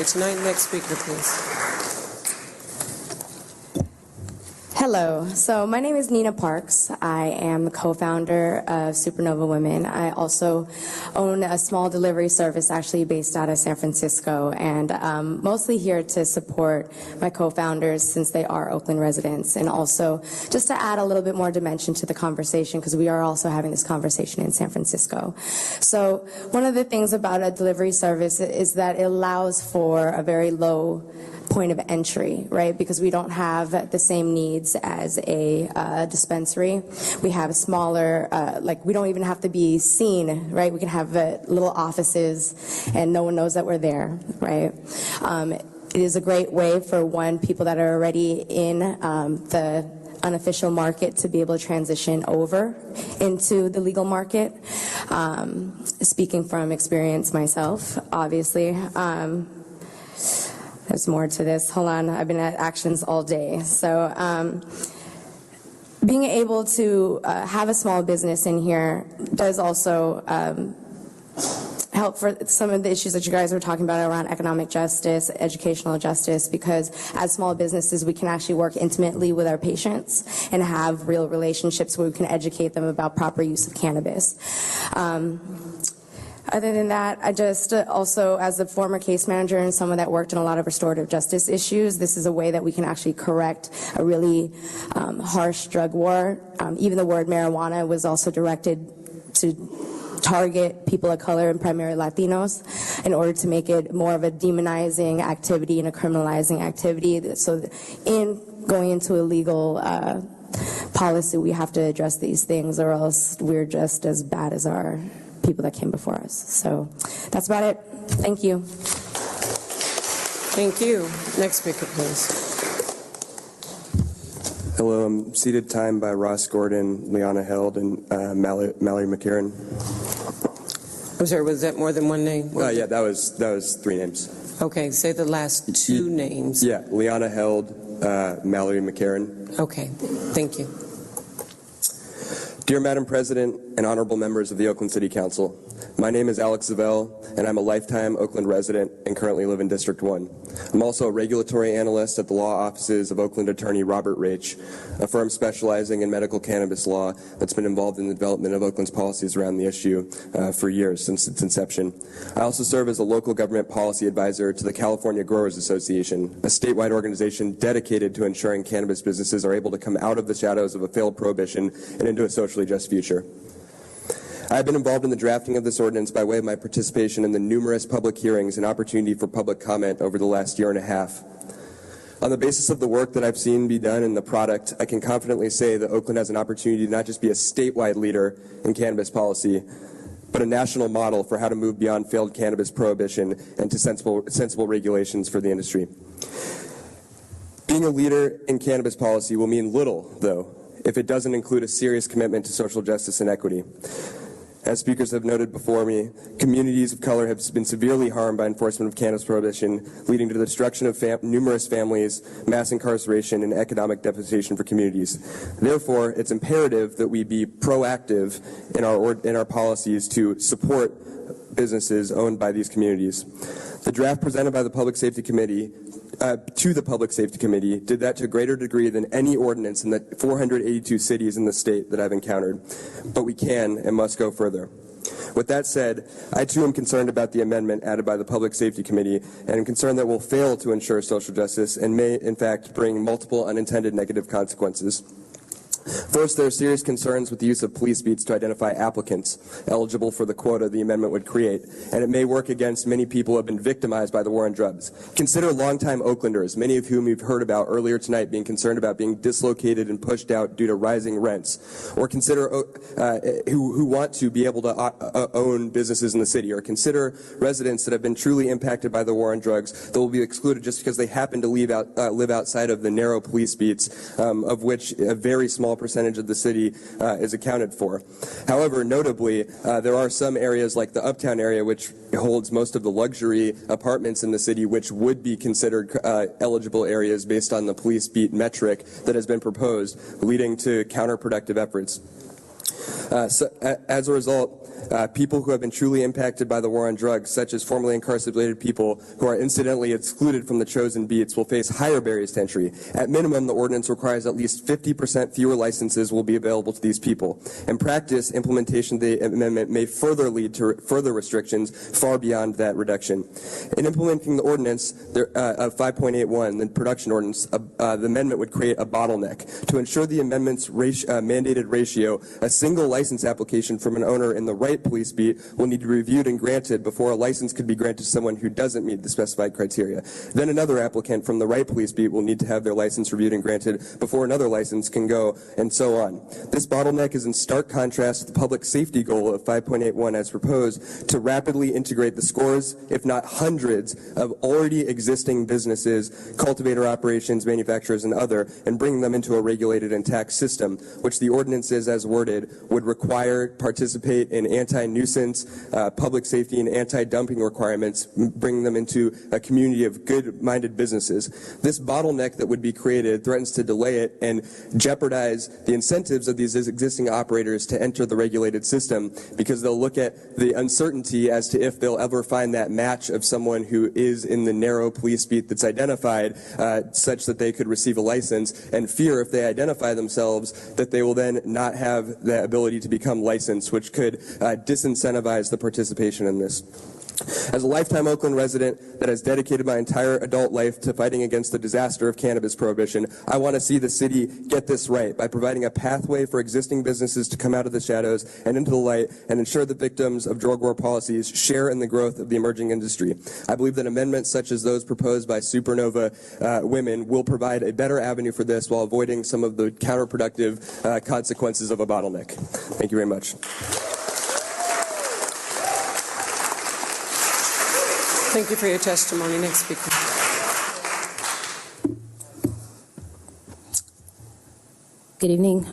for tonight. Next speaker, please. Hello, so my name is Nina Parks. I am the co-founder of Supernova Women. I also own a small delivery service actually based out of San Francisco, and mostly here to support my co-founders since they are Oakland residents, and also just to add a little bit more dimension to the conversation because we are also having this conversation in San Francisco. So one of the things about a delivery service is that it allows for a very low point of entry, right? Because we don't have the same needs as a dispensary. We have smaller, like we don't even have to be seen, right? We can have little offices and no one knows that we're there, right? It is a great way for people that are already in the unofficial market to be able to transition over into the legal market. Speaking from experience myself, obviously. There's more to this. Hold on, I've been at actions all day. So being able to have a small business in here does also help for some of the issues that you guys were talking about around economic justice, educational justice, because as small businesses, we can actually work intimately with our patients and have real relationships where we can educate them about proper use of cannabis. Other than that, I just also, as a former case manager and someone that worked in a lot of restorative justice issues, this is a way that we can actually correct a really harsh drug war. Even the word marijuana was also directed to target people of color and primarily Latinos in order to make it more of a demonizing activity and a criminalizing activity. So in going into a legal policy, we have to address these things or else we're just as bad as our people that came before us. So that's about it. Thank you. Thank you. Next speaker, please. Hello, I'm seated time by Ross Gordon, Liana Held, and Mallory McCarran. I'm sorry, was that more than one name? Yeah, that was three names. Okay, say the last two names. Yeah, Liana Held, Mallory McCarran. Okay, thank you. Dear Madam President and honorable members of the Oakland City Council, my name is Alex Zavell, and I'm a lifetime Oakland resident and currently live in District 1. I'm also a regulatory analyst at the law offices of Oakland attorney Robert Raich, a firm specializing in medical cannabis law that's been involved in the development of Oakland's policies around the issue for years, since its inception. I also serve as a local government policy advisor to the California Growers Association, a statewide organization dedicated to ensuring cannabis businesses are able to come out of the shadows of a failed prohibition and into a socially just future. I have been involved in the drafting of this ordinance by way of my participation in the numerous public hearings and opportunity for public comment over the last year and a half. On the basis of the work that I've seen be done in the product, I can confidently say that Oakland has an opportunity to not just be a statewide leader in cannabis policy, but a national model for how to move beyond failed cannabis prohibition and to sensible regulations for the industry. Being a leader in cannabis policy will mean little, though, if it doesn't include a serious commitment to social justice and equity. As speakers have noted before me, communities of color have been severely harmed by enforcement of cannabis prohibition, leading to the destruction of numerous families, mass incarceration, and economic devastation for communities. Therefore, it's imperative that we be proactive in our policies to support businesses owned by these communities. The draft presented by the Public Safety Committee to the Public Safety Committee did that to a greater degree than any ordinance in the 482 cities in the state that I've encountered. But we can and must go further. With that said, I too am concerned about the amendment added by the Public Safety Committee and am concerned that it will fail to ensure social justice and may in fact bring multiple unintended negative consequences. First, there are serious concerns with the use of police beats to identify applicants eligible for the quota the amendment would create, and it may work against many people who have been victimized by the war on drugs. Consider longtime Oaklanders, many of whom you've heard about earlier tonight being concerned about being dislocated and pushed out due to rising rents, or consider who want to be able to own businesses in the city, or consider residents that have been truly impacted by the war on drugs that will be excluded just because they happen to live outside of the narrow police beats, of which a very small percentage of the city is accounted for. However, notably, there are some areas like the Uptown area, which holds most of the luxury apartments in the city, which would be considered eligible areas based on the police beat metric that has been proposed, leading to counterproductive efforts. As a result, people who have been truly impacted by the war on drugs, such as formerly incarcerated people who are incidentally excluded from the chosen beats, will face higher barriers to entry. At minimum, the ordinance requires at least 50% fewer licenses will be available to these people. In practice, implementation of the amendment may further lead to further restrictions far beyond that reduction. In implementing the ordinance of 5.81, the production ordinance, the amendment would create a bottleneck. To ensure the amendment's mandated ratio, a single license application from an owner in the right police beat will need to be reviewed and granted before a license could be granted to someone who doesn't meet the specified criteria. Then another applicant from the right police beat will need to have their license reviewed and granted before another license can go, and so on. This bottleneck is in stark contrast to the public safety goal of 5.81 as proposed to rapidly integrate the scores, if not hundreds, of already existing businesses, cultivator operations, manufacturers, and other, and bring them into a regulated and taxed system, which the ordinances as worded would require participate in anti-nuisance, public safety, and anti-dumping requirements, bringing them into a community of good-minded businesses. This bottleneck that would be created threatens to delay it and jeopardize the incentives of these existing operators to enter the regulated system, because they'll look at the uncertainty as to if they'll ever find that match of someone who is in the narrow police beat that's identified such that they could receive a license, and fear if they identify themselves that they will then not have the ability to become licensed, which could disincentivize the participation in this. As a lifetime Oakland resident that has dedicated my entire adult life to fighting against the disaster of cannabis prohibition, I want to see the city get this right by providing a pathway for existing businesses to come out of the shadows and into the light and ensure that victims of drug war policies share in the growth of the emerging industry. I believe that amendments such as those proposed by Supernova Women will provide a better avenue for this while avoiding some of the counterproductive consequences of a bottleneck. Thank you very much. Thank you for your testimony. Next speaker. Good evening,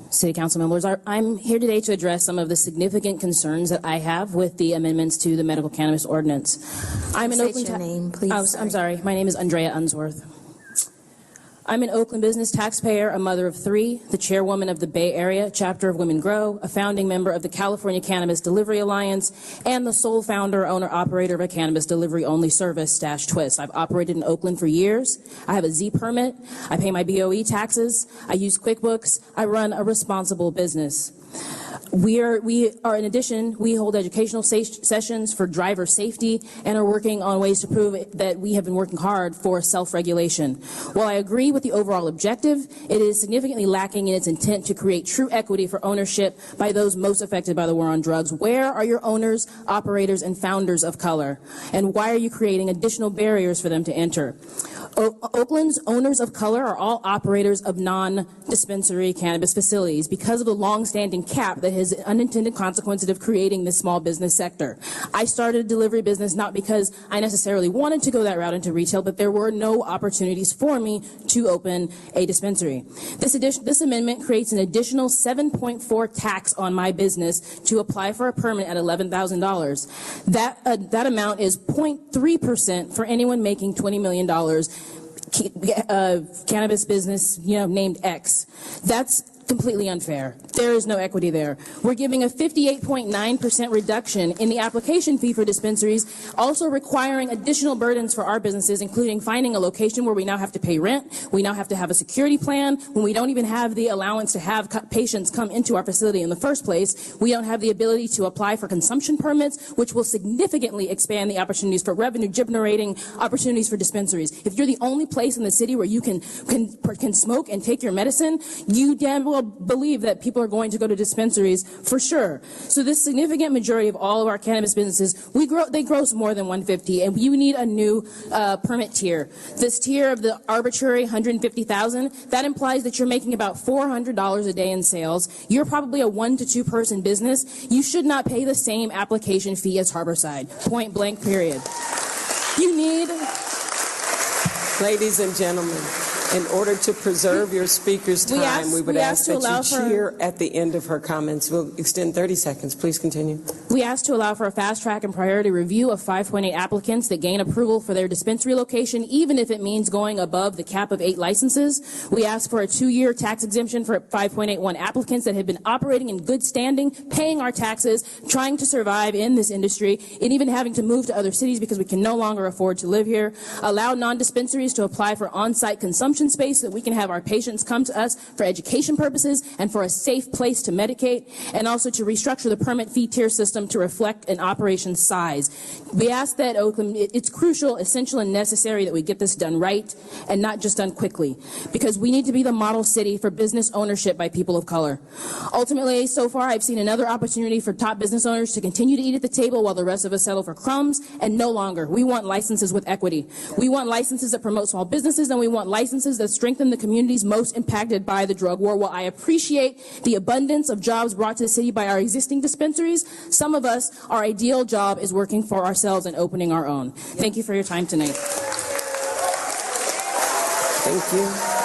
City Council members. I'm here today to address some of the significant concerns that I have with the amendments to the medical cannabis ordinance. I'm an Oakland. State your name, please. Oh, I'm sorry. My name is Andrea Unsworth. I'm an Oakland business taxpayer, a mother of three, the chairwoman of the Bay Area chapter of Women Grow, a founding member of the California Cannabis Delivery Alliance, and the sole founder, owner, operator of a cannabis delivery-only service, Stash Twist. I've operated in Oakland for years. I have a Z permit. I pay my BOE taxes. I use QuickBooks. I run a responsible business. We are in addition, we hold educational sessions for driver safety and are working on ways to prove that we have been working hard for self-regulation. While I agree with the overall objective, it is significantly lacking in its intent to create true equity for ownership by those most affected by the war on drugs. Where are your owners, operators, and founders of color? And why are you creating additional barriers for them to enter? Oakland's owners of color are all operators of non-dispensary cannabis facilities because of the long-standing cap that has unintended consequences of creating this small business sector. I started a delivery business not because I necessarily wanted to go that route into retail, but there were no opportunities for me to open a dispensary. This amendment creates an additional 7.4 tax on my business to apply for a permit at $11,000. That amount is 0.3% for anyone making $20 million. Cannabis business, named X. That's completely unfair. There is no equity there. We're giving a 58.9% reduction in the application fee for dispensaries, also requiring additional burdens for our businesses, including finding a location where we now have to pay rent, we now have to have a security plan, when we don't even have the allowance to have patients come into our facility in the first place. We don't have the ability to apply for consumption permits, which will significantly expand the opportunities for revenue-generating opportunities for dispensaries. If you're the only place in the city where you can smoke and take your medicine, you damn well believe that people are going to go to dispensaries for sure. So this significant majority of all of our cannabis businesses, they gross more than 150, and you need a new permit tier. This tier of the arbitrary 150,000, that implies that you're making about $400 a day in sales. You're probably a 1 to 2 person business. You should not pay the same application fee as Harborside. Point blank, period. You need... Ladies and gentlemen, in order to preserve your speaker's time, we would ask that you cheer at the end of her comments. We'll extend 30 seconds. Please continue. We asked to allow for a fast track and priority review of 5.8 applicants that gain approval for their dispensary location, even if it means going above the cap of 8 licenses. We asked for a 2-year tax exemption for 5.81 applicants that had been operating in good standing, paying our taxes, trying to survive in this industry, and even having to move to other cities because we can no longer afford to live here. Allow non-dispensaries to apply for on-site consumption space so that we can have our patients come to us for education purposes and for a safe place to medicate, and also to restructure the permit fee tier system to reflect an operation size. We ask that Oakland, it's crucial, essential, and necessary that we get this done right and not just done quickly, because we need to be the model city for business ownership by people of color. Ultimately, so far, I've seen another opportunity for top business owners to continue to eat at the table while the rest of us settle for crumbs, and no longer. We want licenses with equity. We want licenses that promote small businesses, and we want licenses that strengthen the communities most impacted by the drug war. While I appreciate the abundance of jobs brought to the city by our existing dispensaries, some of us, our ideal job is working for ourselves and opening our own. Thank you for your time tonight. Thank you.